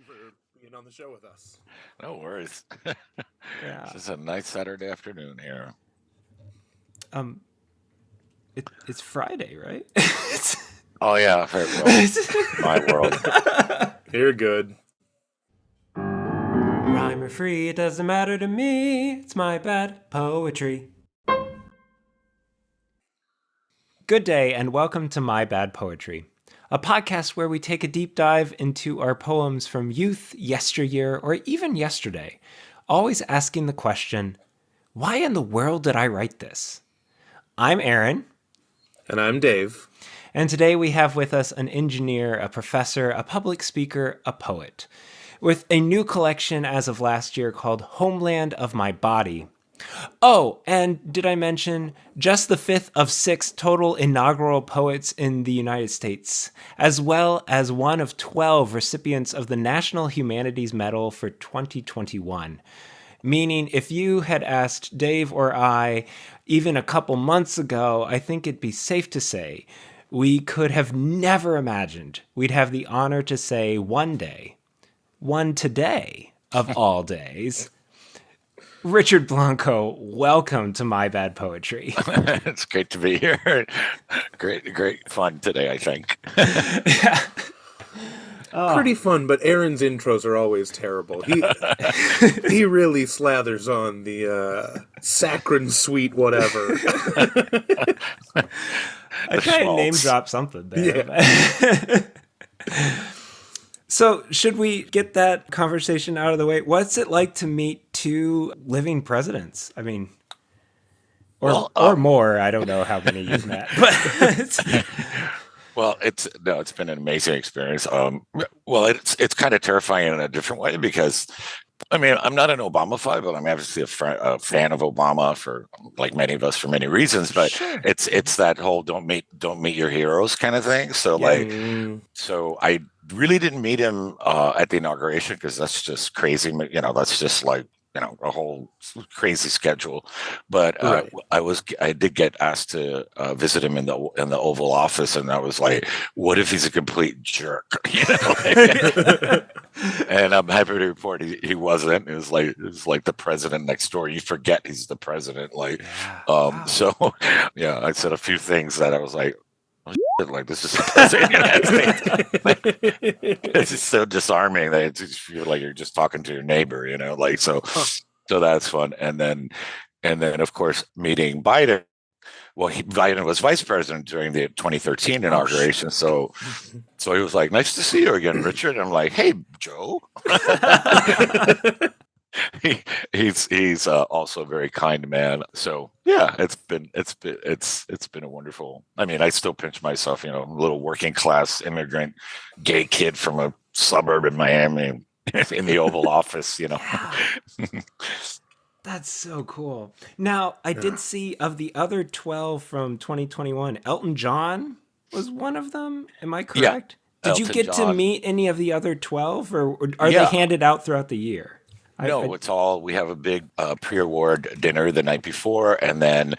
for being on the show with us. No worries. Yeah. It's just a nice Saturday afternoon here. It's Friday, right? Oh yeah, well, my world. You're good. Rhyme or free, it doesn't matter to me. It's my bad poetry. Good day, and welcome to My Bad Poetry, a podcast where we take a deep dive into our poems from youth, yesteryear, or even yesterday, always asking the question, why in the world did I write this? I'm Aaron. And I'm Dave. And today we have with us an engineer, a professor, a public speaker, a poet, with a new collection as of last year called Homeland of My Body. Oh, and did I mention just the fifth of 6 total inaugural poets in the United States, as well as one of 12 recipients of the National Humanities Medal for 2021. Meaning, if you had asked Dave or I even a couple months ago, I think it'd be safe to say we could have never imagined we'd have the honor to say one day, one today of all days, Richard Blanco, welcome to My Bad Poetry. It's great to be here. Great fun today, I think. Yeah. Pretty fun, but Aaron's intros are always terrible. He really slathers on the saccharine sweet whatever. I try to name drop something there. Yeah. So should we get that conversation out of the way? What's it like to meet 2 living presidents? I mean, or more. I don't know how many you've met. But well, it's been an amazing experience. It's kind of terrifying in a different way because, I mean, I'm not an Obama fan, but I'm obviously a fan of Obama for, like many of us, for many reasons. But sure. It's that whole don't meet your heroes kind of thing. So so I really didn't meet him at the inauguration because that's just crazy. That's just like a whole crazy schedule. But right. I did get asked to visit him in the Oval Office, and I was like, what if he's a complete jerk? And I'm happy to report he wasn't. It was like the president next door. You forget he's the president. Wow. So yeah, I said a few things that I was like, like, this is the president of the United States. It's just so disarming that it's just feel like you're just talking to your neighbor, so that's fun. And then of course meeting Biden. Well, Biden was vice president during the 2013 inauguration, so he was like, "Nice to see you again, Richard." And I'm like, "Hey, Joe." He's also a very kind man. So yeah, it's been a wonderful. I mean, I still pinch myself, a little working class immigrant gay kid from a suburb in Miami in the Oval Office, That's so cool. Now, I did see of the other 12 from 2021, Elton John was one of them. Am I correct? Yeah, did you get to meet any of the other 12, or are they handed out throughout the year? No, it's all, we have a big pre-award dinner the night before, and then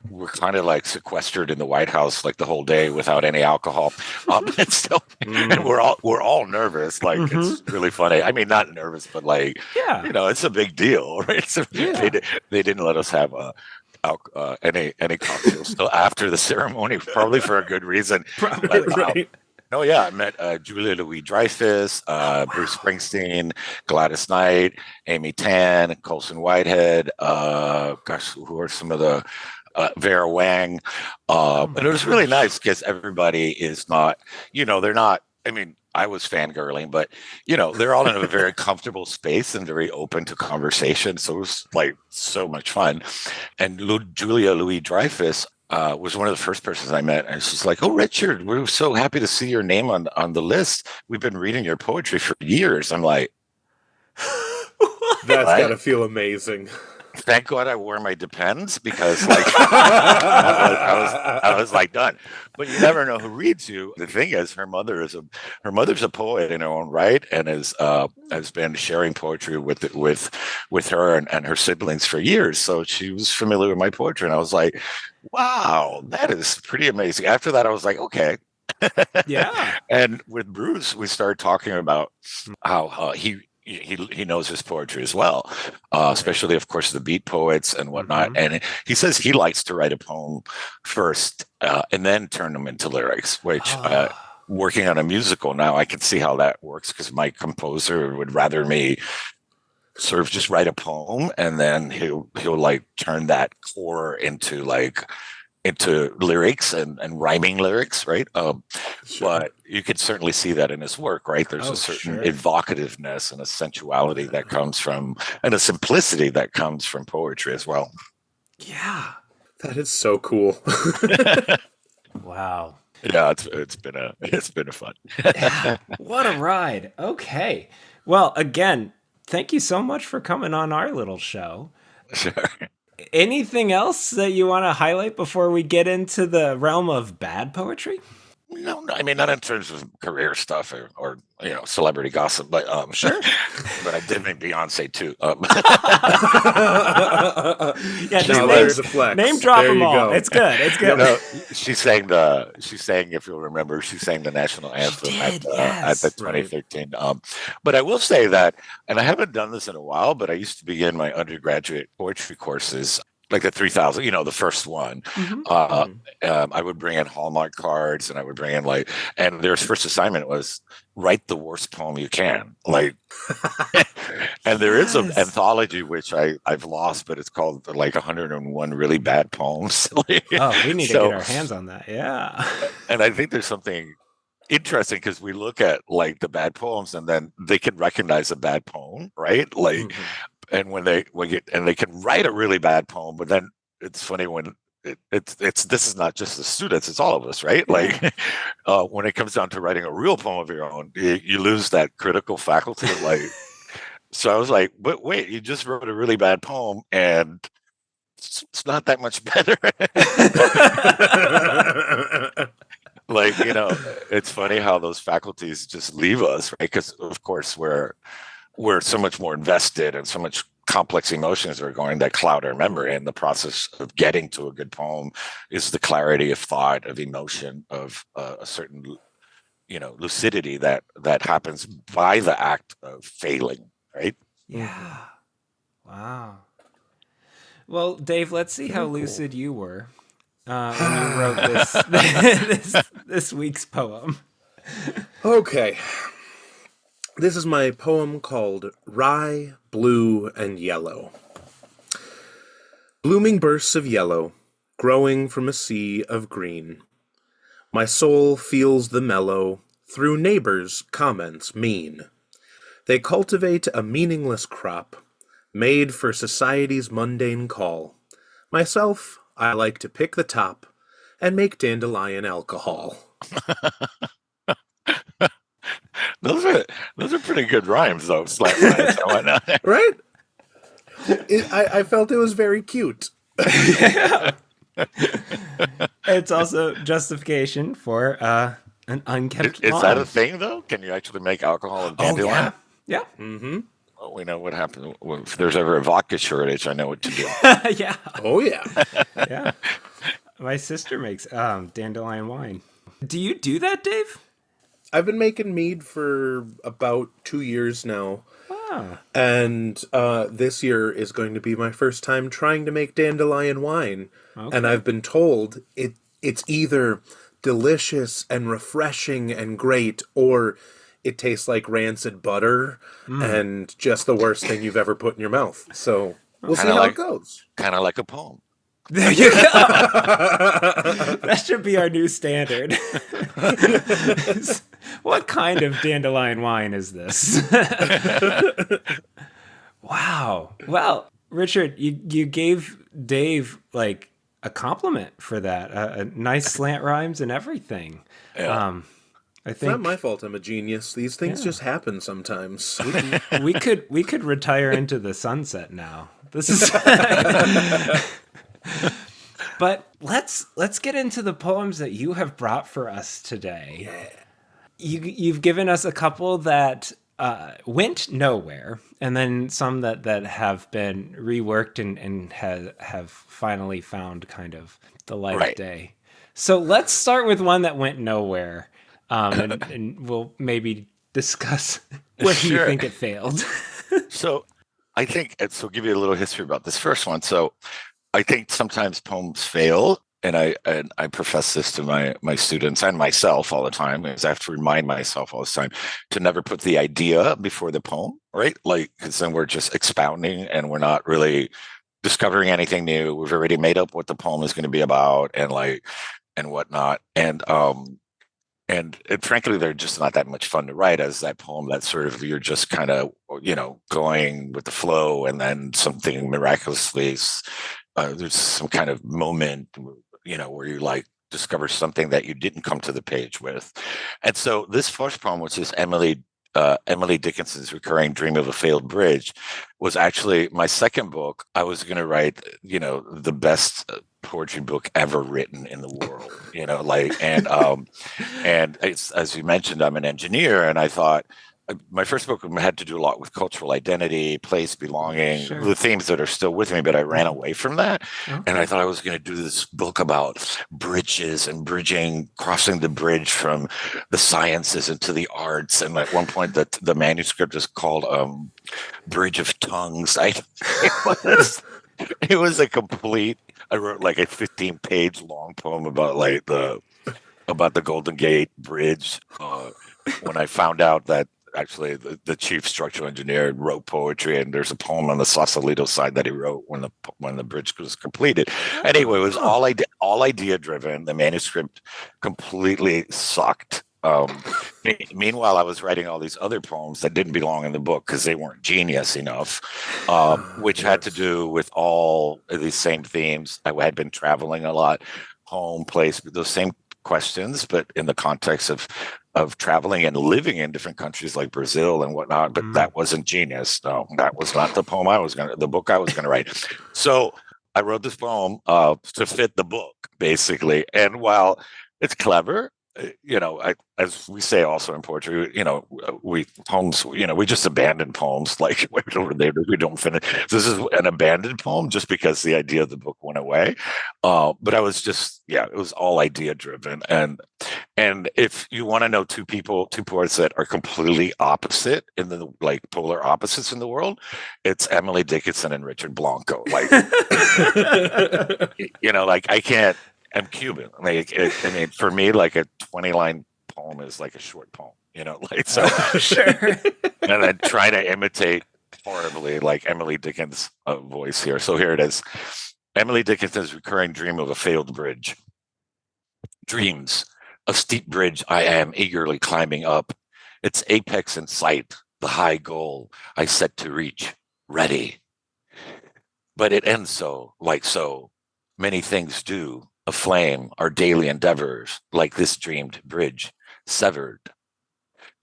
we're kind of like sequestered in the White House like the whole day without any alcohol. And still, and we're all nervous. Like, it's really funny. I mean, not nervous, but like, it's a big deal, right? So they didn't let us have any cocktails till after the ceremony, probably for a good reason. Probably, right. Oh yeah, I met Julia Louis-Dreyfus, Bruce Springsteen, Gladys Knight, Amy Tan, Colson Whitehead. Who are some of the Vera Wang? And it was really nice because everybody is not, they're not. I mean, I was fangirling, but they're all in a very comfortable space and very open to conversation. So it was like so much fun. And Julia Louis-Dreyfus was one of the first persons I met, and she's like, "Oh, Richard, we're so happy to see your name on the list. We've been reading your poetry for years." I'm like, "That's got to feel amazing." Thank God I wore my Depends because, like, I was like done. But you never know who reads you. The thing is, her mother's a poet in her own right, and has been sharing poetry with her and her siblings for years. So she was familiar with my poetry, and I was like, wow, that is pretty amazing. After that, I was like, okay, Yeah. And with Bruce, we started talking about how he knows his poetry as well, especially, of course, the beat poets and whatnot. And he says he likes to write a poem first and then turn them into lyrics, which working on a musical now, I can see how that works because my composer would rather me sort of just write a poem and then he'll like turn that core into lyrics and rhyming lyrics, right? But you could certainly see that in his work, right? There's a certain evocativeness and a sensuality that comes from, and a simplicity that comes from poetry as well. Yeah, that is so cool. Wow. Yeah, it's been a fun. What a ride. Okay. Well, again, thank you so much for coming on our little show. Sure. Anything else that you want to highlight before we get into the realm of bad poetry? No, I mean, not in terms of career stuff or celebrity gossip, but sure. But I did make Beyonce too. Yeah, just name drop them all. Go. It's good. It's good. She sang if you'll remember, she sang the national anthem at the 2013. Right. But I will say that, and I haven't done this in a while, but I used to begin my undergraduate poetry courses. Like the 3000, the first one, I would bring in Hallmark cards and I would bring in and their first assignment was write the worst poem you can. And there is an anthology, which I've lost, but it's called 101 Really Bad Poems. We need to get our hands on that. Yeah. And I think there's something interesting because we look at the bad poems and then they can recognize a bad poem, right? And when they can write a really bad poem, but then it's funny when it's this is not just the students, it's all of us, right? When it comes down to writing a real poem of your own, you lose that critical faculty. So I was like, but wait, you just wrote a really bad poem and it's not that much better. It's funny how those faculties just leave us, right? Because of course we're so much more invested and so much complex emotions are going that cloud our memory. And the process of getting to a good poem is the clarity of thought, of emotion, of a certain, lucidity that happens by the act of failing, right? Yeah. Wow. Well, Dave, let's see how lucid you were when you wrote this week's poem. Okay. This is my poem called Rye, Blue, and Yellow. Blooming bursts of yellow, growing from a sea of green. My soul feels the mellow through neighbors' comments mean. They cultivate a meaningless crop, made for society's mundane call. Myself, I like to pick the top and make dandelion alcohol. Those are pretty good rhymes, though. Slight rhymes and whatnot. Right? I felt it was very cute. It's also justification for an unkept Is that a thing, though? Can you actually make alcohol of dandelion? Oh, yeah. Mm-hmm. Well, we know what happens if there's ever a vodka shortage. I know what to do. Yeah. Oh, yeah. Yeah. My sister makes dandelion wine. Do you do that, Dave? I've been making mead for about 2 years now. Ah. And this year is going to be my first time trying to make dandelion wine. Okay. And I've been told it's either delicious and refreshing and great, or it tastes like rancid butter and just the worst thing you've ever put in your mouth. So we'll see how it goes. Kind of like a poem. There you go. That should be our new standard. What kind of dandelion wine is this? Wow. Well, Richard, you gave Dave a compliment for that. A nice slant rhymes and everything. Yeah. I think it's not my fault. I'm a genius. These things just happen sometimes. We could retire into the sunset now. This is. But let's get into the poems that you have brought for us today. Yeah. You've given us a couple that went nowhere, and then some that have been reworked and have finally found kind of the light of day. So let's start with one that went nowhere, and we'll maybe discuss where you think it failed. So I think, so I'll give you a little history about this first one. So I think sometimes poems fail, and I profess this to my students and myself all the time, because I have to remind myself all the time to never put the idea before the poem, right? Like, because then we're just expounding and we're not really discovering anything new. We've already made up what the poem is going to be about, and whatnot. And frankly, they're just not that much fun to write as that poem that sort of you're just kind of, going with the flow, and then something miraculously, there's some kind of moment, where you like discover something that you didn't come to the page with. And so this first poem, which is Emily Dickinson's Recurring Dream of a Failed Bridge, was actually my second book. I was going to write, the best poetry book ever written in the world, and it's, as you mentioned, I'm an engineer, and I thought my first book had to do a lot with cultural identity, place, belonging, the themes that are still with me, but I ran away from that. Okay. And I thought I was going to do this book about bridges and crossing the bridge from the sciences into the arts. And at one point the manuscript is called Bridge of Tongues. It was a complete, I wrote like a 15-page long poem about the Golden Gate Bridge. When I found out that actually the chief structural engineer wrote poetry, and there's a poem on the Sausalito side that he wrote when the bridge was completed. Anyway, it was all idea driven. The manuscript completely sucked. Meanwhile, I was writing all these other poems that didn't belong in the book because they weren't genius enough, which had to do with all of these same themes. I had been traveling a lot, home, place, those same questions, but in the context of traveling and living in different countries like Brazil and whatnot. But that wasn't genius. No, that was not the book I was going to write. So I wrote this poem to fit the book, basically. And while it's clever, as we say also in poetry, we just abandon poems. Like we don't finish. This is an abandoned poem just because the idea of the book went away. But I was just, it was all idea driven. And if you want to know two poets that are completely opposite in the polar opposites in the world, it's Emily Dickinson and Richard Blanco. I can't. I'm Cuban. For me, like a 20-line poem is like a short poem, so. Sure. And then try to imitate horribly like Emily Dickinson's voice here. So here it is. Emily Dickinson's Recurring Dream of a Failed Bridge. Dreams, a steep bridge I am eagerly climbing up. Its apex in sight, the high goal I set to reach, ready. But it ends so many things do. Aflame our daily endeavors, like this dreamed bridge, severed.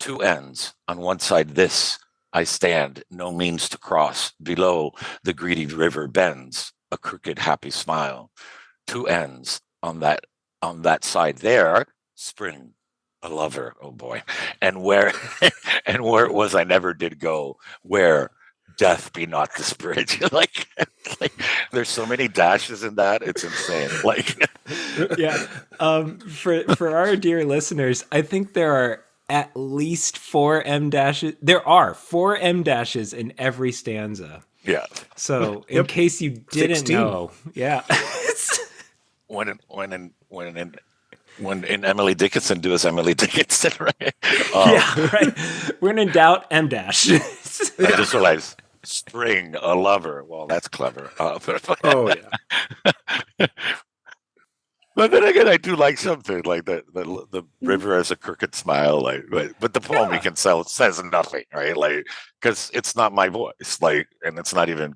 Two ends, on one side this, I stand, no means to cross. Below, the greedy river bends, a crooked happy smile. Two ends, on that side there, spring, a lover, oh boy. And where it was I never did go, where death be not this bridge. like there's so many dashes in that, it's insane. For our dear listeners, I think there are at least 4 M dashes. There are 4 M dashes in every stanza. Yeah. So in case you didn't 16. know, when in Emily Dickinson, do as Emily Dickinson, right? Right. When in doubt, M dash. I just realized spring, a lover. Well, that's clever. Oh yeah. But then again, I do like something like that. The river has a crooked smile, but the poem you can sell says nothing, right? Because it's not my voice, and it's not even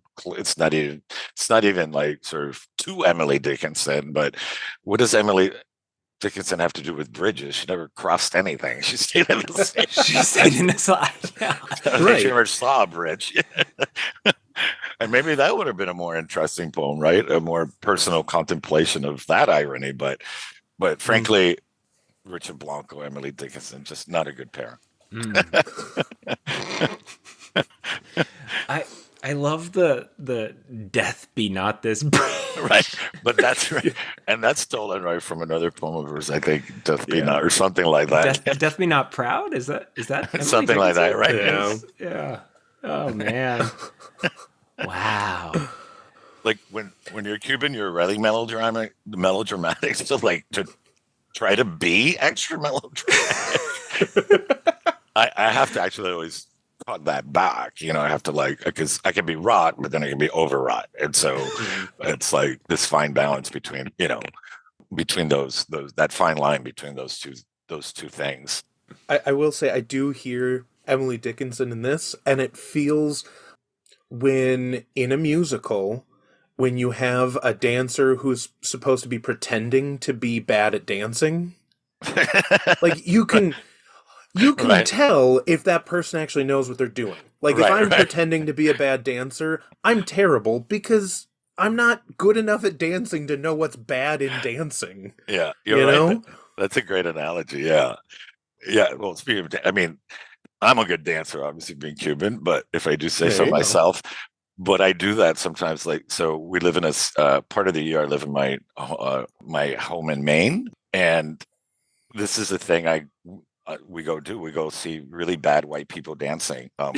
like sort of to Emily Dickinson. But what does Emily Dickinson have to do with bridges? She never crossed anything. She stayed in the same. She stayed in the side. Yeah. Right. She never saw a bridge. And maybe that would have been a more interesting poem, right? A more personal contemplation of that irony. But frankly, Richard Blanco, Emily Dickinson, just not a good pair. I love love the death be not this right, but that's right, and that's stolen right from another poem of hers, I think, "Death Be Not" or something like that. Death be not proud. Is that Emily Something like that, right? Yeah. Yeah. Oh man. Wow. Like when you're Cuban, you're really melodramatic. So like to try to be extra melodramatic. I have to actually always cut that back. I have to because I can be wrought, but then I can be overwrought, and so it's like this fine balance between between those that fine line between those two things. I will say I do hear Emily Dickinson in this, and it feels when in a musical, when you have a dancer who's supposed to be pretending to be bad at dancing, like you can Right. tell if that person actually knows what they're doing. Like if I'm pretending to be a bad dancer, I'm terrible because I'm not good enough at dancing to know what's bad in dancing. Yeah, you're right. That's a great analogy. Yeah. Well, speaking of, I mean, I'm a good dancer, obviously being Cuban, but if I do say so myself, but I do that sometimes. So we live in a part of the year. I live in my home in Maine, and this is a thing we go do. We go see really bad white people dancing, and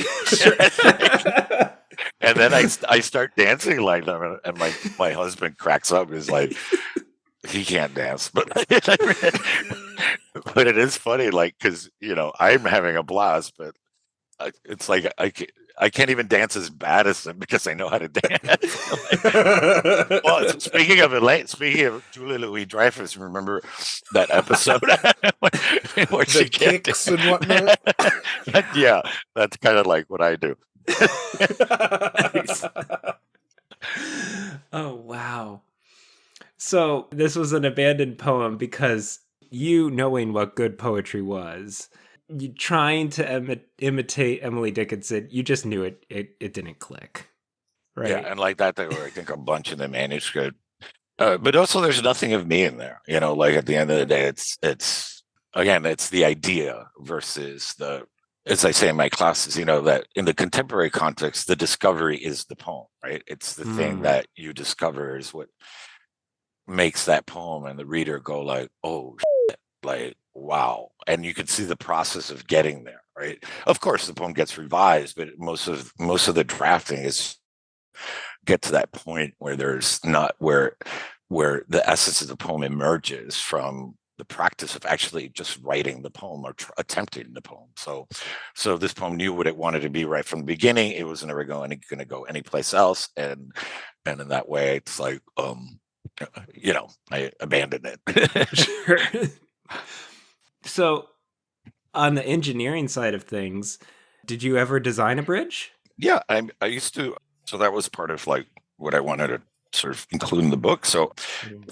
then I start dancing like them, and my husband cracks up and is like, he can't dance, but but it is funny, like because I'm having a blast, but it's like I can't even dance as bad as them because I know how to dance. Well, speaking of Julia Louis-Dreyfus, remember that episode where she kicks and whatnot? Yeah, that's kind of like what I do. Oh wow. So this was an abandoned poem because you, knowing what good poetry was, you trying to imitate Emily Dickinson, you just knew it didn't click, right? Yeah, and like that, there were I think a bunch in the manuscript, but also there's nothing of me in there. Like at the end of the day, it's again, it's the idea versus as I say in my classes, that in the contemporary context, the discovery is the poem, right? It's the thing that you discover is what makes that poem and the reader go like, oh shit, like wow, and you can see the process of getting there, right? Of course the poem gets revised, but most of the drafting is get to that point where there's not where the essence of the poem emerges from the practice of actually just writing the poem or attempting the poem. So this poem knew what it wanted to be right from the beginning. It was never going to go anyplace else, and in that way it's like I abandoned it. Sure. So, on the engineering side of things, did you ever design a bridge? Yeah, I used to. So that was part of like what I wanted to sort of include in the book. So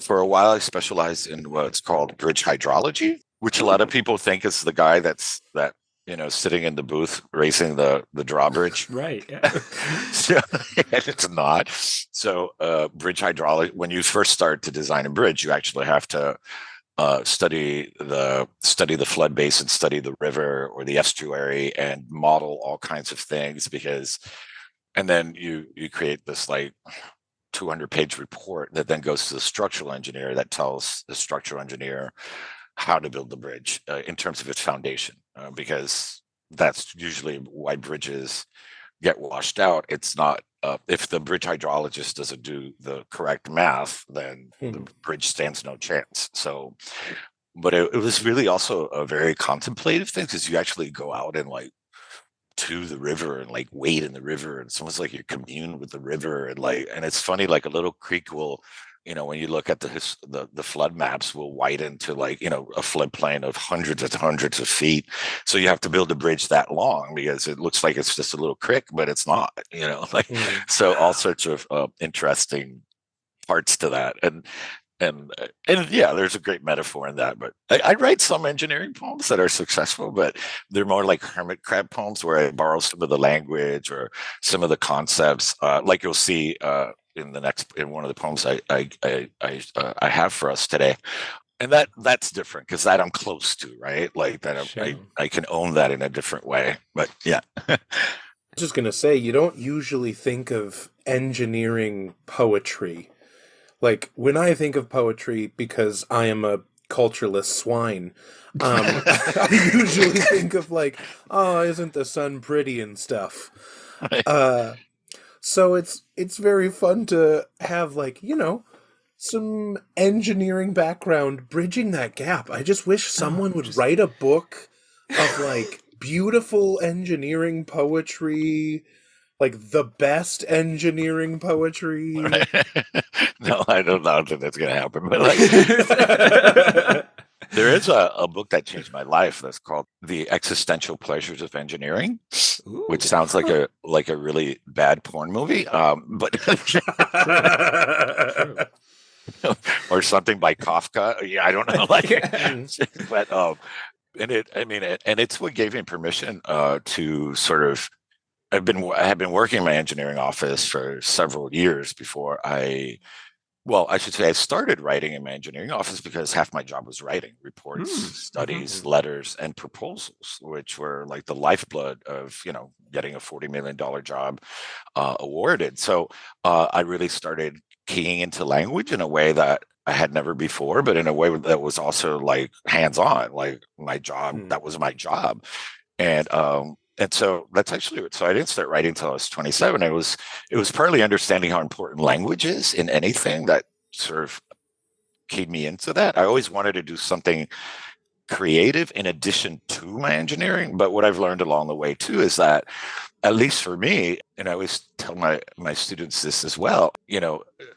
for a while, I specialized in what's called bridge hydrology, which a lot of people think is the guy that's sitting in the booth racing the drawbridge. Right. Yeah. So, and it's not. So bridge hydrology, when you first start to design a bridge, you actually have to study the flood basin, study the river or the estuary, and model all kinds of things and then you create this like 200-page report that then goes to the structural engineer that tells the structural engineer how to build the bridge in terms of its foundation, because that's usually why bridges get washed out. It's not if the bridge hydrologist doesn't do the correct math, then the bridge stands no chance. So, but it was really also a very contemplative thing because you actually go out and like to the river and like wade in the river, and it's almost like you commune with the river, and it's funny, like a little creek will, when you look at the flood maps, will widen to like a floodplain of hundreds of feet. So you have to build a bridge that long because it looks like it's just a little creek, but it's not. So all sorts of interesting parts to that, and yeah, there's a great metaphor in that. But I write some engineering poems that are successful, but they're more like hermit crab poems where I borrow some of the language or some of the concepts, like you'll see in one of the poems I have for us today. And that's different because that I'm close to, right? Like that, sure. I can own that in a different way. But yeah. just gonna say, you don't usually think of engineering poetry. Like, when I think of poetry, because I am a cultureless swine, I usually think of like, oh, isn't the sun pretty and stuff. So it's very fun to have, like, some engineering background bridging that gap. I just wish someone would write a book of like beautiful engineering poetry, like the best engineering poetry. No, I don't think that's going to happen. But like, there is a book that changed my life that's called "The Existential Pleasures of Engineering," which sounds like a really bad porn movie. But or something by Kafka. Yeah, I don't know. Like, but and it's what gave me permission to sort of. I had been working in my engineering office for several years before I should say I started writing in my engineering office because half my job was writing reports, studies, letters, and proposals, which were like the lifeblood of, getting a $40 million job awarded. So I really started keying into language in a way that I had never before, but in a way that was also like hands-on, like my job, that was my job. And so that's actually so I didn't start writing until I was 27. It was partly understanding how important language is in anything that sort of keyed me into that. I always wanted to do something creative in addition to my engineering. But what I've learned along the way too is that, at least for me, and I always tell my students this as well,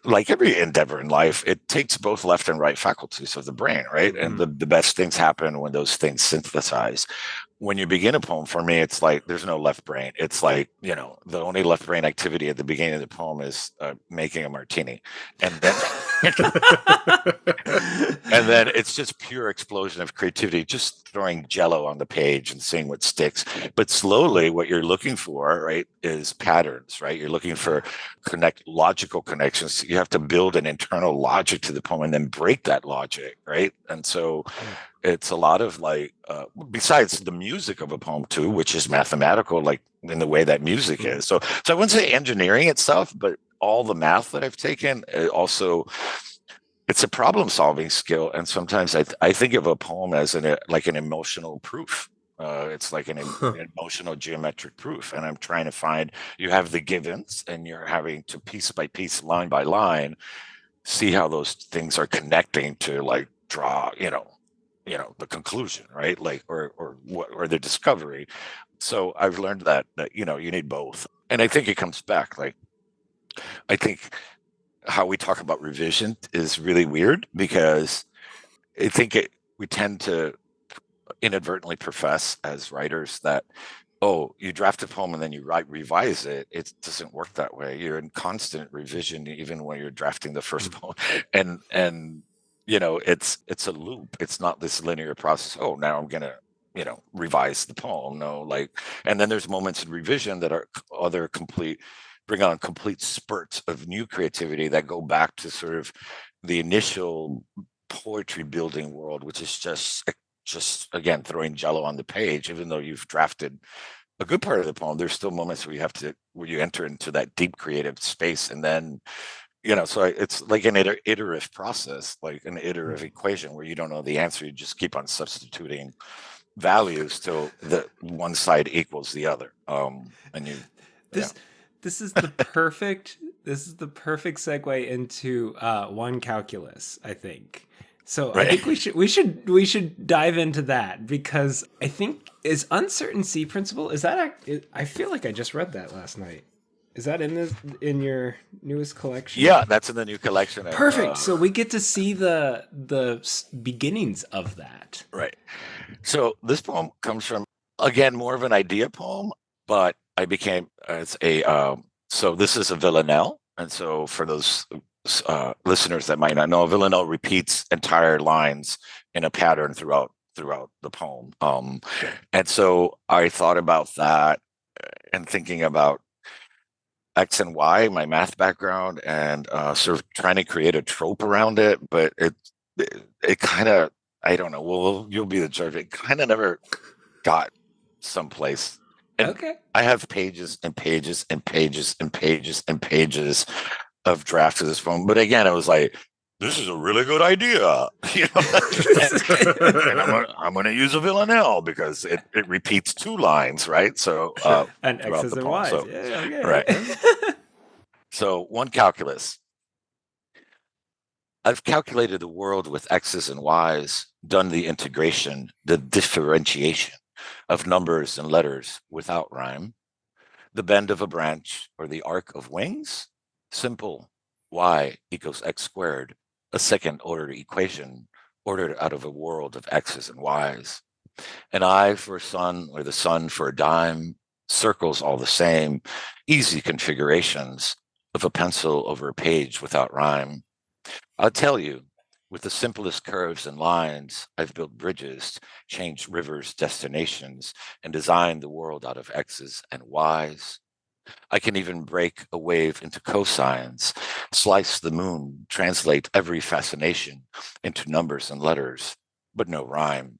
like every endeavor in life, it takes both left and right faculties of the brain, right? And the best things happen when those things synthesize. When you begin a poem, for me, it's like there's no left brain. It's like, the only left brain activity at the beginning of the poem is making a martini. And then and then it's just pure explosion of creativity, just throwing jello on the page and seeing what sticks. But slowly what you're looking for, right, is patterns, right? You're looking for logical connections. You have to build an internal logic to the poem and then break that logic, right? And so it's a lot of like, besides the music of a poem too, which is mathematical, like in the way that music is. So I wouldn't say engineering itself, but all the math that I've taken, it's a problem solving skill. And sometimes I think of a poem as an emotional proof. It's like an emotional geometric proof. And I'm trying to find, you have the givens and you're having to piece by piece, line by line, see how those things are connecting to like draw, the conclusion, right? Like, or the discovery. So I've learned that, you need both. And I think it comes back. Like, I think how we talk about revision is really weird because I think we tend to inadvertently profess as writers that, oh, you draft a poem and then you revise it. It doesn't work that way. You're in constant revision even when you're drafting the first poem. And it's a loop. It's not this linear process. Oh, now I'm gonna revise the poem. No, like, and then there's moments in revision that are bring on complete spurts of new creativity that go back to sort of the initial poetry building world, which is just again throwing jello on the page. Even though you've drafted a good part of the poem, there's still moments where you enter into that deep creative space, and then so it's like an iterative process, like an iterative equation where you don't know the answer. You just keep on substituting values till the one side equals the other. This is the perfect segue into one calculus, I think. So right. I think we should dive into that, because I think is uncertain C principle, is that I feel like I just read that last night. Is that in your newest collection? Yeah, that's in the new collection. Perfect. So we get to see the beginnings of that. Right. So this poem comes from, again, more of an idea poem, but I became so this is a villanelle, and so for those listeners that might not know, a villanelle repeats entire lines in a pattern throughout the poem. And so I thought about that and thinking about X and Y, my math background, and sort of trying to create a trope around it, but it kind of, I don't know. Well, you'll be the judge. It kind of never got someplace And Okay. I have pages and pages and pages and pages and pages of drafts of this poem. But again, I was like, this is a really good idea, and I'm gonna use a villanelle because it repeats 2 lines, right? So And throughout X's the and poem. Y's. So Yeah, okay. right. So one calculus. I've calculated the world with X's and Y's, done the integration, the differentiation of numbers and letters without rhyme. The bend of a branch or the arc of wings? Simple. Y equals x squared, a second order equation ordered out of a world of X's and Y's. An I for a sun or the sun for a dime, circles all the same, easy configurations of a pencil over a page without rhyme. I'll tell you, with the simplest curves and lines, I've built bridges, changed rivers' destinations, and designed the world out of X's and Y's. I can even break a wave into cosines, slice the moon, translate every fascination into numbers and letters, but no rhyme.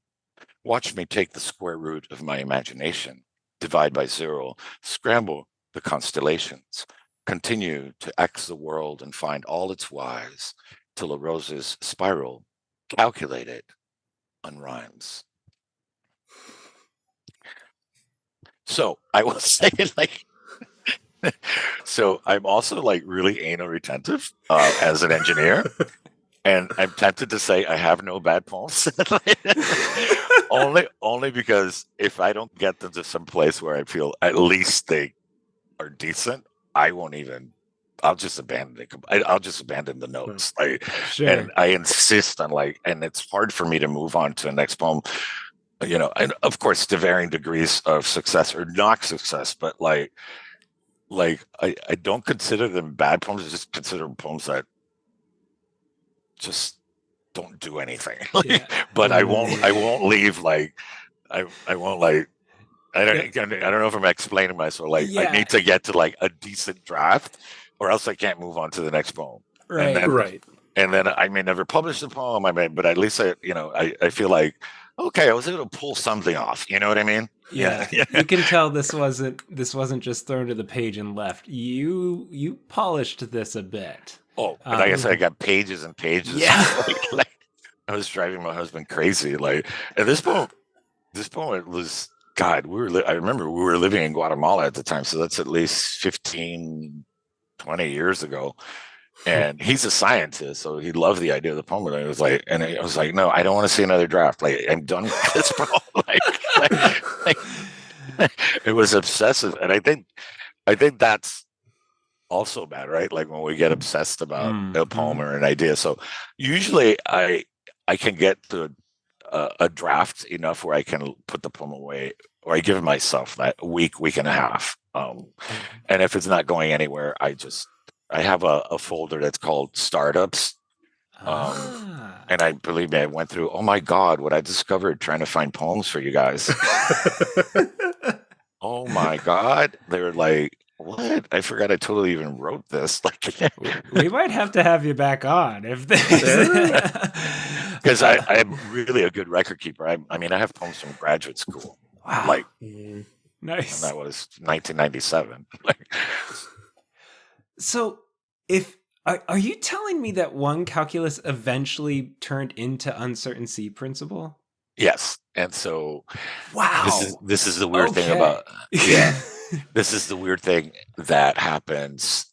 Watch me take the square root of my imagination, divide by 0, scramble the constellations, continue to X the world and find all its Y's till a rose's spiral, calculated, unrhymes. So I will say, like, so I'm also like really anal retentive as an engineer. And I'm tempted to say I have no bad poems. only because if I don't get them to some place where I feel at least they are decent, I won't even. I'll just abandon it. I'll just abandon the notes. Sure. And I insist on and it's hard for me to move on to the next poem. And of course, to varying degrees of success or not success, but I don't consider them bad poems. I just consider them poems that just don't do anything. But I won't leave I won't I don't know if I'm explaining myself. I need to get to a decent draft, or else I can't move on to the next poem. Right. And then I may never publish the poem. But at least I feel like, okay, I was able to pull something off. You know what I mean? Yeah. You can tell this wasn't just thrown to the page and left. You polished this a bit. Oh, but like I said, I got pages and pages. Yeah. I was driving my husband crazy. And this poem it was, God, I remember we were living in Guatemala at the time, so that's at least 15, 20 years ago. And he's a scientist, so he loved the idea of the poem. And I was like, no, I don't want to see another draft. I'm done with this poem. It was obsessive, and I think that's also bad, right? When we get obsessed about a poem or an idea. So usually I can get to a draft enough where I can put the poem away, or I give myself that week and a half. And if it's not going anywhere, I have a folder that's called startups. And I believe me, I went through, oh my God, what I discovered trying to find poems for you guys. Oh my God. They were like, what? I forgot I totally even wrote this. We might have to have you back on if because I'm really a good record keeper. I mean, I have poems from graduate school. Wow. Nice. And that was 1997. So are you telling me that one calculus eventually turned into Uncertain C Principle? Yes. And so wow, this is the weird thing about this is the weird thing that happens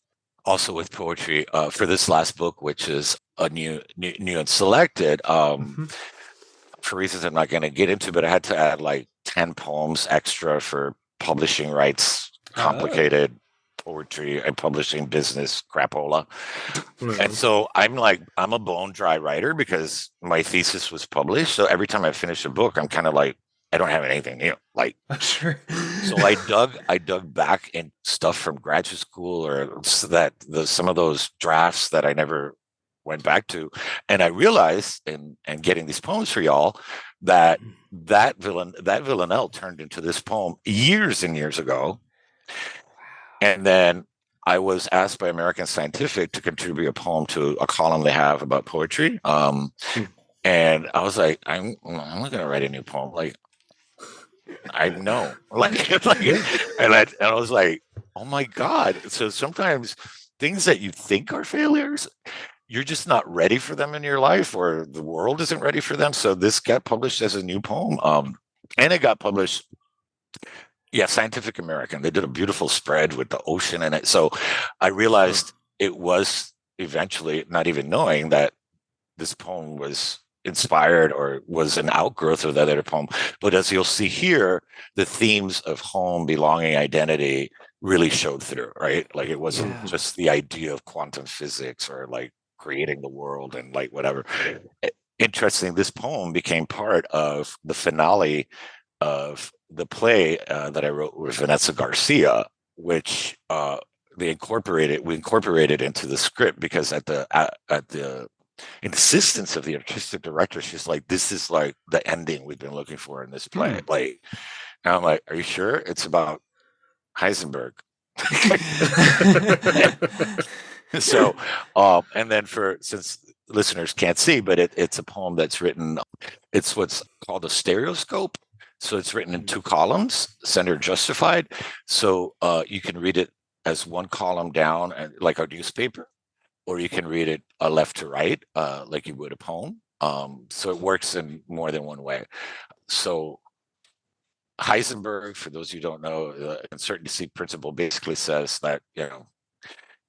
also with poetry for this last book, which is a new and selected for reasons I'm not going to get into, but I had to add 10 poems extra for publishing rights, complicated poetry and publishing business crapola. And so I'm a bone dry writer because my thesis was published. So every time I finish a book, I'm kind of I don't have anything new. Sure. So I dug back in stuff from graduate school or some of those drafts that I never went back to. And I realized in getting these poems for y'all that villanelle turned into this poem years and years ago. And then I was asked by American Scientific to contribute a poem to a column they have about poetry. And I was like, I'm not going to write a new poem. I know. Yeah. And I was like, oh my God. So sometimes things that you think are failures, you're just not ready for them in your life, or the world isn't ready for them. So this got published as a new poem. And it got published, yeah, Scientific American. They did a beautiful spread with the ocean in it. So I realized it was eventually, not even knowing, that this poem was inspired or was an outgrowth of that other poem. But as you'll see here, the themes of home, belonging, identity really showed through, right? Like it wasn't just the idea of quantum physics or like creating the world and like whatever. Interesting, this poem became part of the finale of the play that I wrote with Vanessa Garcia, which we incorporated into the script, because at the insistence of the artistic director, she's like, this is like the ending we've been looking for in this play. Like, and I'm like, are you sure it's about Heisenberg? So, and then since listeners can't see, but it's a poem that's written, it's what's called a stereoscope. So it's written in 2 columns, centered, justified. So you can read it as one column down, and like a newspaper, or you can read it left to right, like you would a poem. So it works in more than one way. So Heisenberg, for those who don't know, the uncertainty principle basically says that,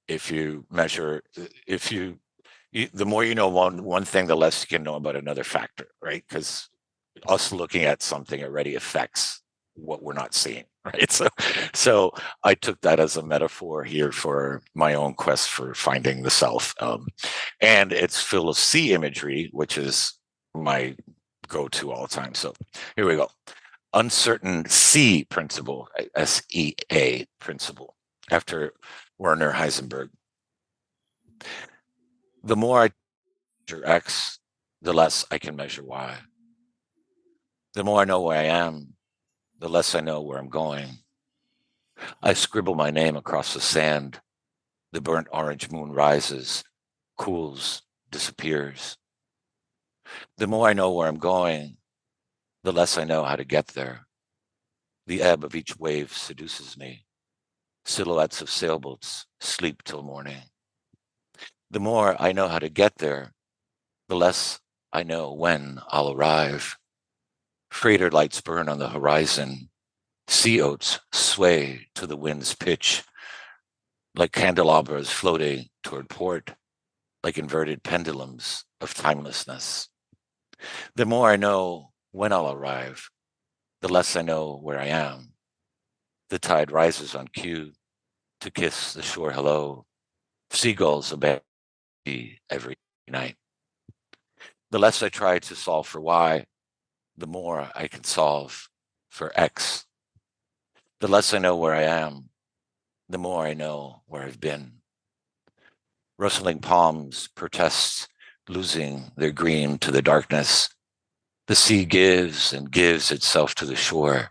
if you measure, the more you know one thing, the less you can know about another factor, right? Because us looking at something already affects what we're not seeing, right? So I took that as a metaphor here for my own quest for finding the self. And it's full of sea imagery, which is my go-to all the time. So here we go. Uncertain sea principle, SEA principle, after Werner Heisenberg. The more I measure X, the less I can measure Y. The more I know where I am, the less I know where I'm going. I scribble my name across the sand. The burnt orange moon rises, cools, disappears. The more I know where I'm going, the less I know how to get there. The ebb of each wave seduces me. Silhouettes of sailboats sleep till morning. The more I know how to get there, the less I know when I'll arrive. Freighter lights burn on the horizon. Sea oats sway to the wind's pitch, like candelabras floating toward port, like inverted pendulums of timelessness. The more I know when I'll arrive, the less I know where I am. The tide rises on cue to kiss the shore hello. Seagulls obey every night. The less I try to solve for Y, the more I can solve for X. The less I know where I am, the more I know where I've been. Rustling palms protest losing their green to the darkness. The sea gives and gives itself to the shore,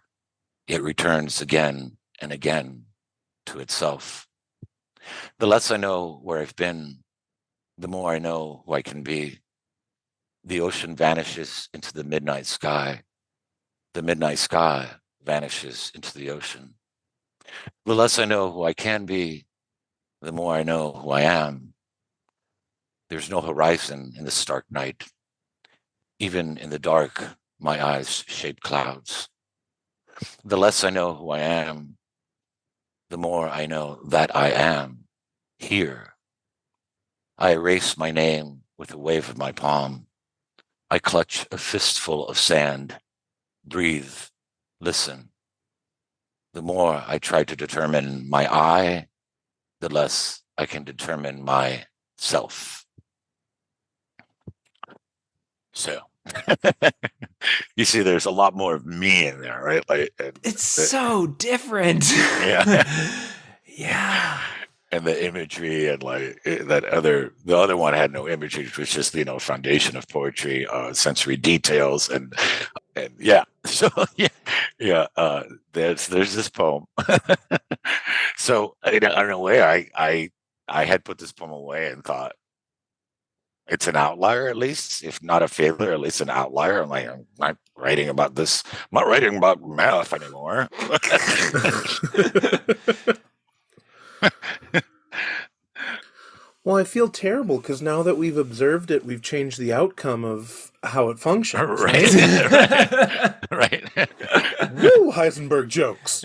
yet returns again and again to itself. The less I know where I've been, the more I know who I can be. The ocean vanishes into the midnight sky. The midnight sky vanishes into the ocean. The less I know who I can be, the more I know who I am. There's no horizon in the stark night. Even in the dark, my eyes shape clouds. The less I know who I am, the more I know that I am here. I erase my name with a wave of my palm. I clutch a fistful of sand, breathe, listen. The more I try to determine my I, the less I can determine myself. So you see, there's a lot more of me in there, right? Like It's so different. Yeah. Yeah. And the imagery, and like the other one had no imagery, which was just, foundation of poetry, sensory details, and yeah. So yeah. There's this poem. So in a way, I had put this poem away and thought, it's an outlier, at least, if not a failure, at least an outlier. I'm like, I'm not writing about this. I'm not writing about math anymore. Well, I feel terrible because now that we've observed it, we've changed the outcome of how it functions. Right. Right. Woo, Heisenberg jokes.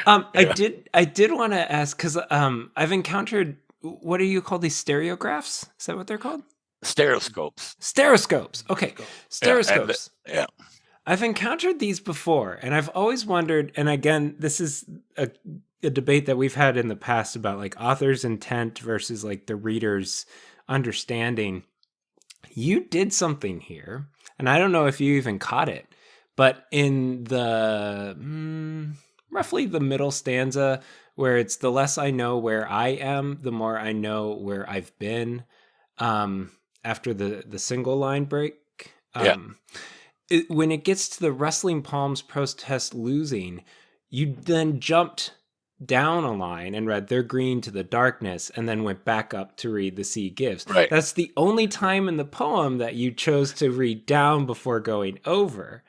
I did want to ask because I've encountered, what do you call these, stereographs? Is that what they're called? Stereoscopes. Stereoscopes. Okay, stereoscopes. Yeah. I've encountered these before, and I've always wondered. And again, this is a debate that we've had in the past about like author's intent versus like the reader's understanding. You did something here, and I don't know if you even caught it, but in the roughly the middle stanza where it's the less I know where I am, the more I know where I've been, after the single line break. When it gets to the rustling palms protest losing, you then jumped down a line and read they're green to the darkness and then went back up to read the sea gives. Right. That's the only time in the poem that you chose to read down before going over.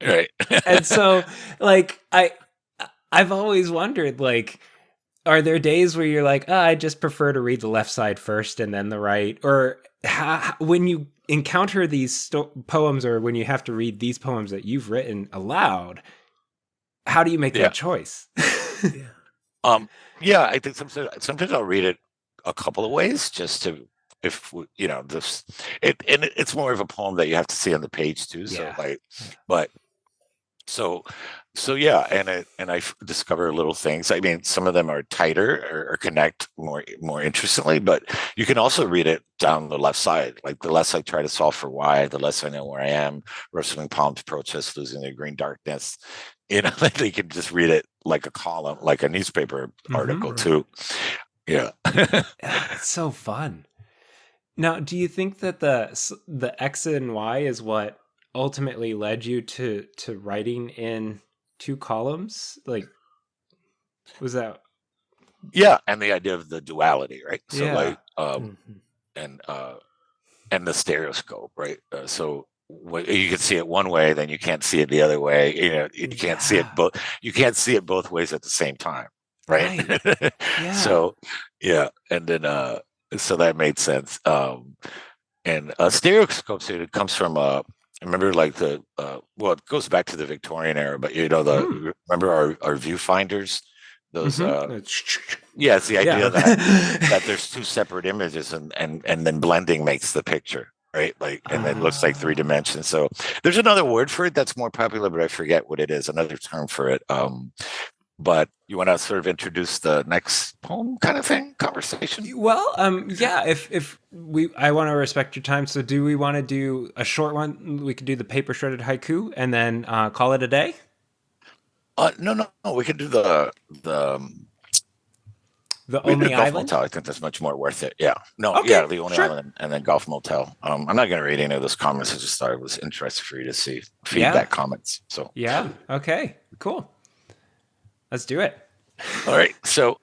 Right. And so like I've always wondered, like, are there days where you're like, I just prefer to read the left side first and then the right? Or when you encounter these poems, or when you have to read these poems that you've written aloud, how do you make that choice? Yeah, I think sometimes I'll read it a couple of ways just to, if you know, this it's more of a poem that you have to see on the page too. So but so yeah, and I discover little things. I mean, some of them are tighter or connect more interestingly, but you can also read it down the left side. Like the less I try to solve for why, the less I know where I am. Rustling palms protest losing the green darkness. You know, like you can just read it like a column, like a newspaper article too. Yeah. It's so fun. Now, do you think that the X and Y is what ultimately led you to writing in 2 columns? Like, was that? Yeah, and the idea of the duality, right? So like, and the stereoscope, right? So you can see it one way, then you can't see it the other way. You know, you can't see it both. You can't see it both ways at the same time, right? So yeah, and then so that made sense. And stereoscope, so it comes from remember, like the well, it goes back to the Victorian era, but you know, remember our viewfinders, those yeah, it's the idea that there's 2 separate images and then blending makes the picture, right? Like, and it looks like 3 dimensions. So there's another word for it that's more popular, but I forget what it is, another term for it. But you want to sort of introduce the next poem kind of thing, conversation? Well, yeah, if I want to respect your time. So do we want to do a short one? We could do the paper shredded haiku and then call it a day? No. We could do the Only Island? Motel. I think that's much more worth it. Yeah. No, okay, the Only Island and then Golf Motel. I'm not going to read any of those comments. I just thought it was interesting for you to see feedback comments. So yeah. Okay, cool. Let's do it. All right. So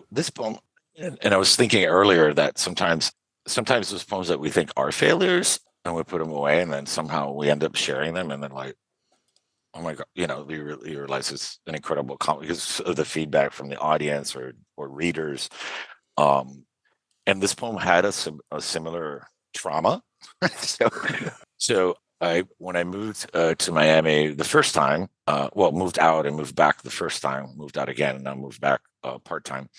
this poem, and I was thinking earlier that sometimes those poems that we think are failures and we put them away, and then somehow we end up sharing them, and then like, oh my God, you know, you realize it's an incredible comment because of the feedback from the audience or readers. And this poem had a similar trauma. so when I moved to Miami the first time, moved out and moved back the first time, moved out again, and now moved back part-time.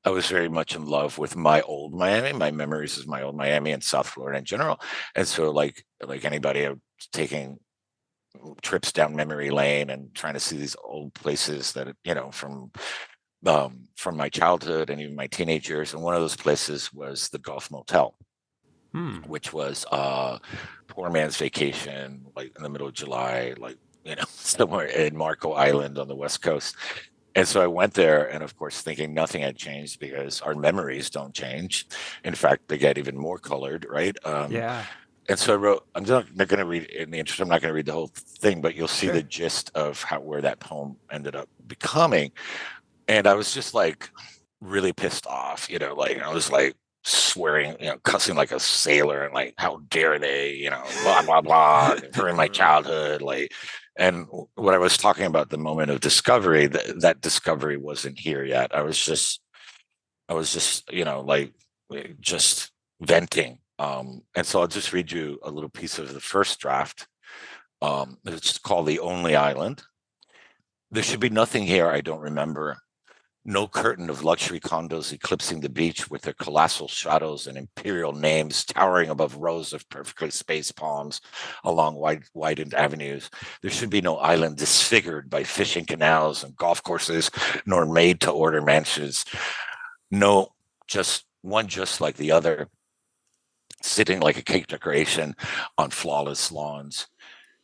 I was very much in love with my old Miami. My memories of my old Miami and South Florida in general. And so like anybody, I was taking trips down memory lane and trying to see these old places that, you know, from my childhood and even my teenage years. And one of those places was the Golf Motel. Which was poor man's vacation, like in the middle of July, like, you know, somewhere in Marco Island on the West Coast. And so I went there, and of course, thinking nothing had changed because our memories don't change. In fact, they get even more colored, right? And so I wrote, I'm not going to read, in the interest, I'm not going to read the whole thing, but you'll see the gist of where that poem ended up becoming. And I was just like really pissed off, you know, like I was like, swearing, cussing like a sailor, and like, how dare they, blah blah blah, during my childhood, like. And what I was talking about, the moment of discovery, that discovery wasn't here yet. I was just, like, just venting. And so I'll just read you a little piece of the first draft. It's called The Only Island. There should be nothing here I don't remember. No curtain of luxury condos eclipsing the beach with their colossal shadows and imperial names towering above rows of perfectly spaced palms along widened avenues. There should be no island disfigured by fishing canals and golf courses, nor made-to-order mansions. No, just one just like the other, sitting like a cake decoration on flawless lawns.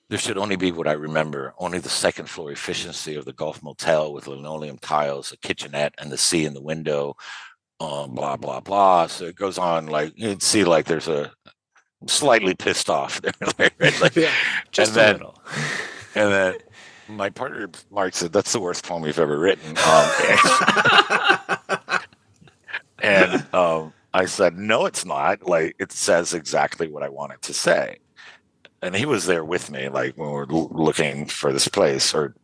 There should only be what I remember, only the second floor efficiency of the Gulf Motel with linoleum tiles, a kitchenette, and the sea in the window, blah, blah, blah. So it goes on, like, you'd see like there's a slightly pissed off there. Yeah, just a little. And then my partner, Mark, said, that's the worst poem we've ever written. And I said, no, it's not. Like, it says exactly what I want it to say. And he was there with me, like, when we were looking for this place, or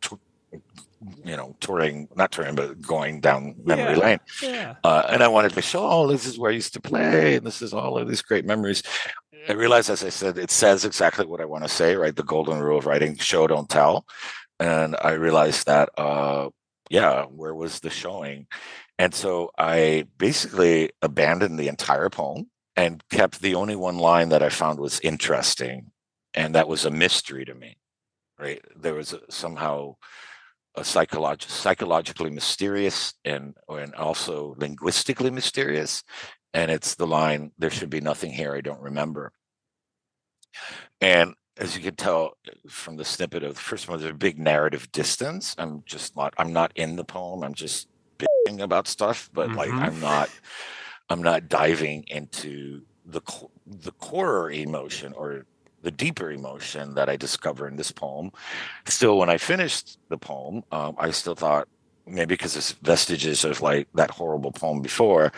not touring, but going down memory lane. Yeah. And I wanted to show, this is where I used to play, and this is all of these great memories. I realized, as I said, it says exactly what I want to say, right? The golden rule of writing: show, don't tell. And I realized that, where was the showing? And so I basically abandoned the entire poem and kept the only one line that I found was interesting. And that was a mystery to me, right? There was somehow a psychologically mysterious and also linguistically mysterious. And it's the line, there should be nothing here I don't remember. And as you can tell from the snippet of the first one, there's a big narrative distance. I'm not in the poem. I'm just bitching about stuff, but like, I'm not diving into the core emotion or the deeper emotion that I discover in this poem. Still, when I finished the poem, I still thought, maybe because it's vestiges of like that horrible poem before.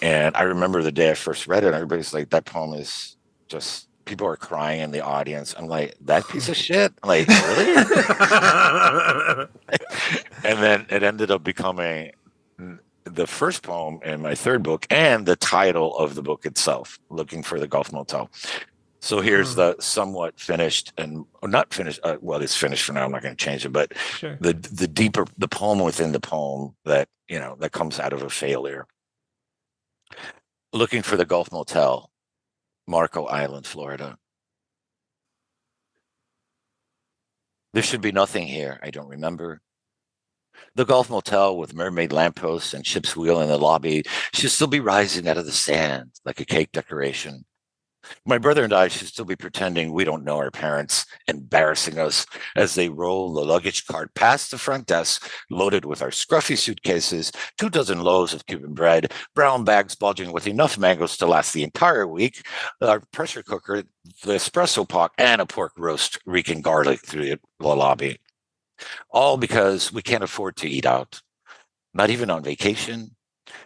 And I remember the day I first read it, everybody's like, that poem is just, people are crying in the audience. I'm like, that piece of shit? Like, really? And then it ended up becoming the first poem in my third book and the title of the book itself, Looking for the Gulf Motel. So here's the somewhat finished and not finished. Well, it's finished for now. I'm not going to change it, but Sure. the deeper, the poem within the poem that, that comes out of a failure. Looking for the Gulf Motel, Marco Island, Florida. There should be nothing here I don't remember. The Gulf Motel with mermaid lampposts and ship's wheel in the lobby should still be rising out of the sand like a cake decoration. My brother and I should still be pretending we don't know our parents, embarrassing us as they roll the luggage cart past the front desk, loaded with our scruffy suitcases, 24 loaves of Cuban bread, brown bags bulging with enough mangoes to last the entire week, our pressure cooker, the espresso pot, and a pork roast reeking garlic through the lobby. All because we can't afford to eat out, not even on vacation.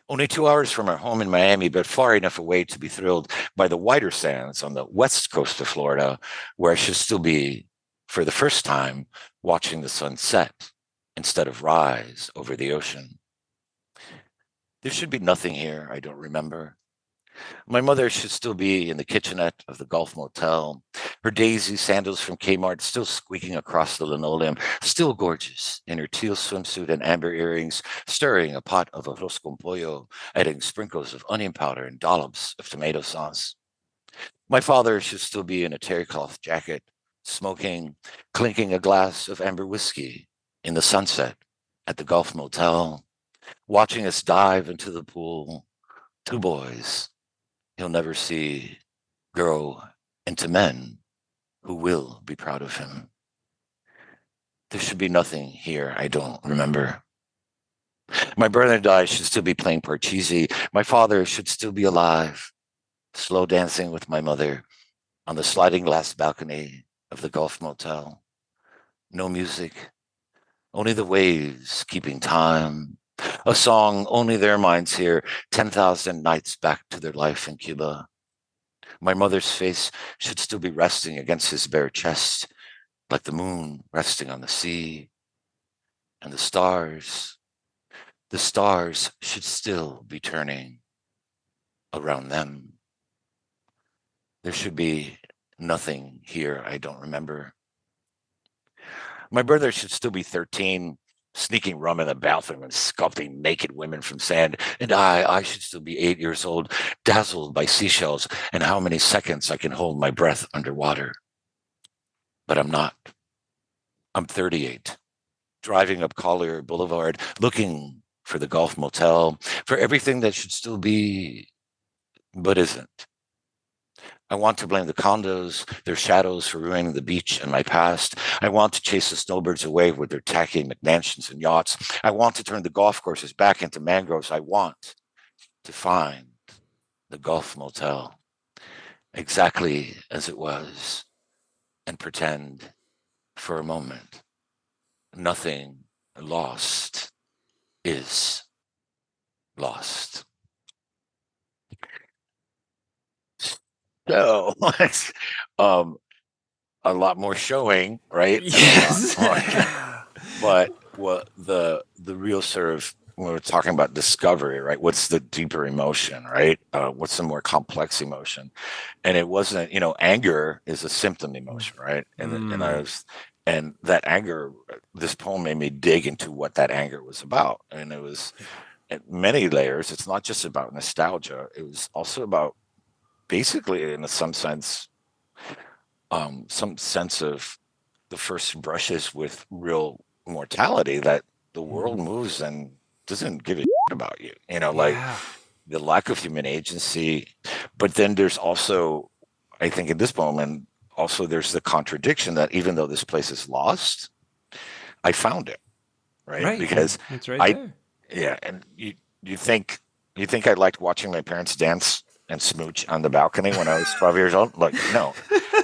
Only 2 hours from our home in Miami, but far enough away to be thrilled by the whiter sands on the west coast of Florida, where I should still be, for the first time, watching the sun set instead of rise over the ocean. There should be nothing here I don't remember. My mother should still be in the kitchenette of the Gulf Motel, her daisy sandals from Kmart still squeaking across the linoleum, still gorgeous in her teal swimsuit and amber earrings, stirring a pot of arroz con pollo, adding sprinkles of onion powder and dollops of tomato sauce. My father should still be in a terry cloth jacket, smoking, clinking a glass of amber whiskey in the sunset at the Gulf Motel, watching us dive into the pool, 2 boys he'll never see grow into men who will be proud of him. There should be nothing here I don't remember. My brother and I should still be playing parcheesi. My father should still be alive, slow dancing with my mother on the sliding glass balcony of the Gulf Motel. No music, only the waves keeping time. A song only their minds hear, 10,000 nights back to their life in Cuba. My mother's face should still be resting against his bare chest, like the moon resting on the sea. And the stars should still be turning around them. There should be nothing here I don't remember. My brother should still be 13, sneaking rum in the bathroom and sculpting naked women from sand. And I should still be 8 years old, dazzled by seashells and how many seconds I can hold my breath underwater. But I'm not. I'm 38, driving up Collier Boulevard, looking for the Golf Motel, for everything that should still be, but isn't. I want to blame the condos, their shadows for ruining the beach and my past. I want to chase the snowbirds away with their tacky McMansions and yachts. I want to turn the golf courses back into mangroves. I want to find the Golf Motel exactly as it was and pretend for a moment nothing lost is lost. So um, a lot more showing, right? Yes. But what the real sort of when we're talking about discovery, right? What's the deeper emotion, right? What's the more complex emotion? And it wasn't, anger is a symptom emotion, right? And that anger, this poem made me dig into what that anger was about, and it was at many layers. It's not just about nostalgia; it was also about basically, in some sense of the first brushes with real mortality, that the world moves and doesn't give a shit about you, like the lack of human agency. But then there's also, I think in this moment, also there's the contradiction that even though this place is lost, I found it, right? Because it's right there. Yeah, and you think I liked watching my parents dance and smooch on the balcony when I was 12 years old? Like, no.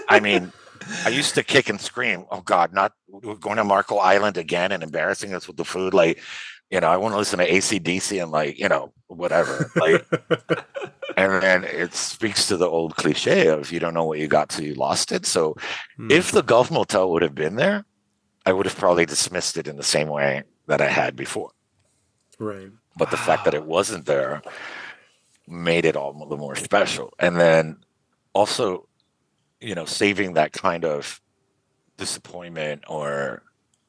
I mean, I used to kick and scream, oh God, not going to Marco Island again and embarrassing us with the food. Like, I want to listen to AC/DC and like, whatever. Like, and then it speaks to the old cliche of you don't know what you got till you lost it. So if the Gulf Motel would have been there, I would have probably dismissed it in the same way that I had before. Right. But the fact that it wasn't there made it all the more special. And then also, saving that kind of disappointment, or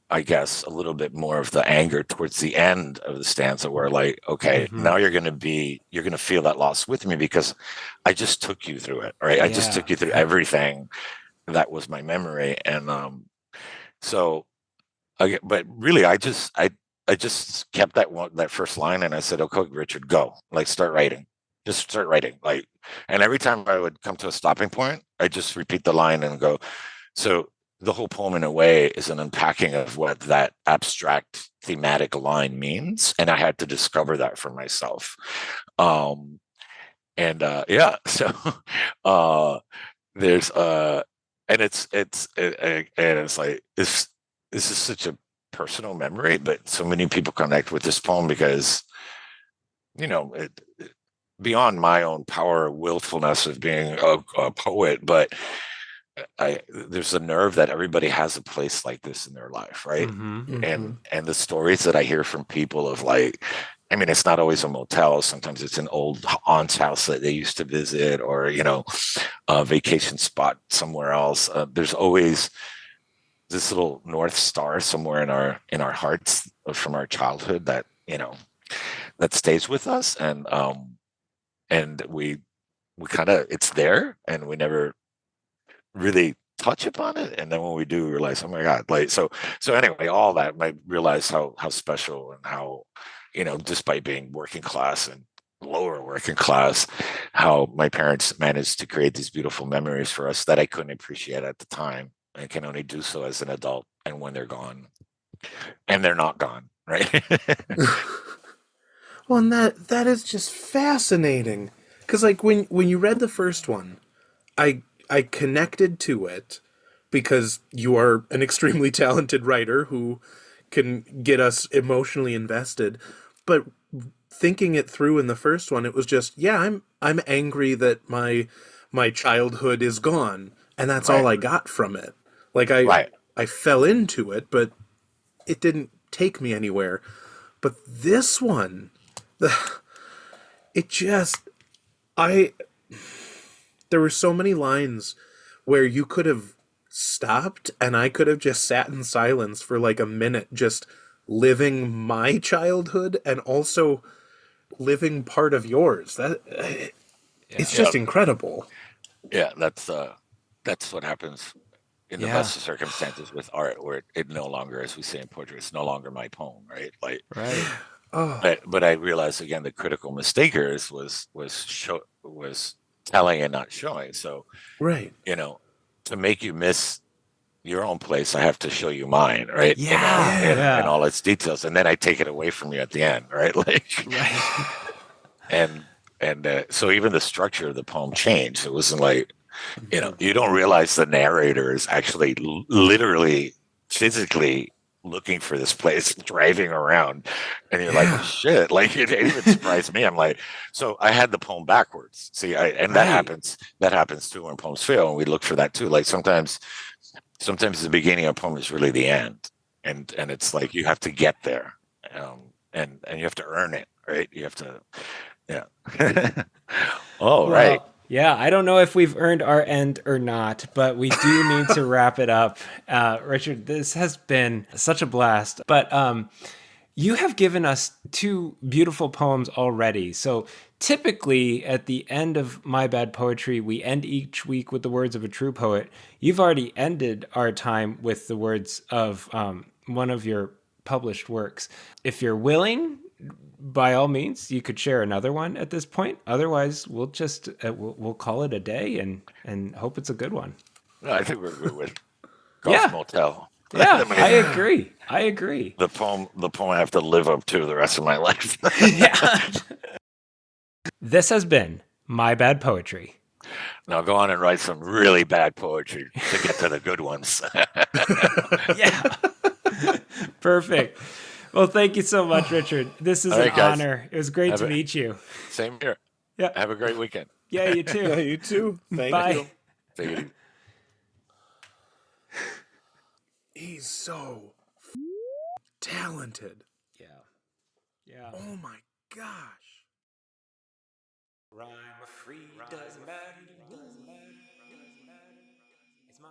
I guess a little bit more of the anger towards the end of the stanza, where like, okay, now you're going to feel that loss with me because I just took you through it, right? I just took you through everything that was my memory. And but really, I just kept that first line, and I said, okay, Richard, go, like, start writing. Just start writing. Like, and every time I would come to a stopping point, I just repeat the line and go. So the whole poem, in a way, is an unpacking of what that abstract thematic line means, and I had to discover that for myself. So there's and it's like this is such a personal memory, but so many people connect with this poem because beyond my own power, willfulness of being a poet, but there's a nerve that everybody has a place like this in their life, right? And the stories that I hear from people of like, I mean, it's not always a motel. Sometimes it's an old aunt's house that they used to visit, or a vacation spot somewhere else. There's always this little North Star somewhere in our hearts from our childhood that that stays with us, and we kind of, it's there, and we never really touch upon it. And then when we do, we realize, oh my God, like, so anyway, all that, I realize how special, and how, despite being working class and lower working class, how my parents managed to create these beautiful memories for us that I couldn't appreciate at the time. I can only do so as an adult, and when they're gone, and they're not gone, right? Well, and that is just fascinating, because like when you read the first one, I connected to it because you are an extremely talented writer who can get us emotionally invested. But thinking it through in the first one, it was just, yeah, I'm angry that my childhood is gone, and that's all Right. I got from it. Like Right. I fell into it, but it didn't take me anywhere. But this one, it just I there were so many lines where you could have stopped and I could have just sat in silence for like a minute, just living my childhood and also living part of yours. That it's Yeah. just incredible. Yeah. That's what happens in the Yeah. best of circumstances with art, where it no longer, as we say in poetry, it's no longer my poem, right? Like, Right. Oh, but I realized again the critical mistakers was telling and not showing. So, right. you know, to make you miss your own place, I have to show you mine, right? Yeah. Yeah. Yeah. In all its details, and then I take it away from you at the end, right? Like, Right. and so even the structure of the poem changed. It wasn't like, you don't realize the narrator is actually literally physically looking for this place, driving around, and you're like, oh Yeah. shit, like it even surprised me. I'm like, so I had the poem backwards. See, and that Right. happens too when poems fail, and we look for that too. Like sometimes the beginning of a poem is really the end, and it's like you have to get there, and you have to earn it, right? You have to, yeah. All right. Well, yeah, I don't know if we've earned our end or not, but we do need to wrap it up. Richard, this has been such a blast. But you have given us two beautiful poems already. So typically at the end of My Bad Poetry, we end each week with the words of a true poet. You've already ended our time with the words of one of your published works. If you're willing, by all means, you could share another one at this point. Otherwise, we'll just we'll call it a day and hope it's a good one. No, I think we're good with Golf Yeah, Motel. yeah, I mean, I agree. I agree. the poem I have to live up to the rest of my life. Yeah. This has been My Bad Poetry. Now go on and write some really bad poetry to get to the good ones. Yeah. Perfect. Well, thank you so much, Richard. This is All an right, guys. honor. It was great Have to a- meet you. Same here. Yeah. Have a great weekend. Yeah, you Yeah, too. you too. Thank Bye. you. Take it easy. He's so talented. Yeah. Yeah. Oh my gosh. Rhyme free doesn't matter. It's mine.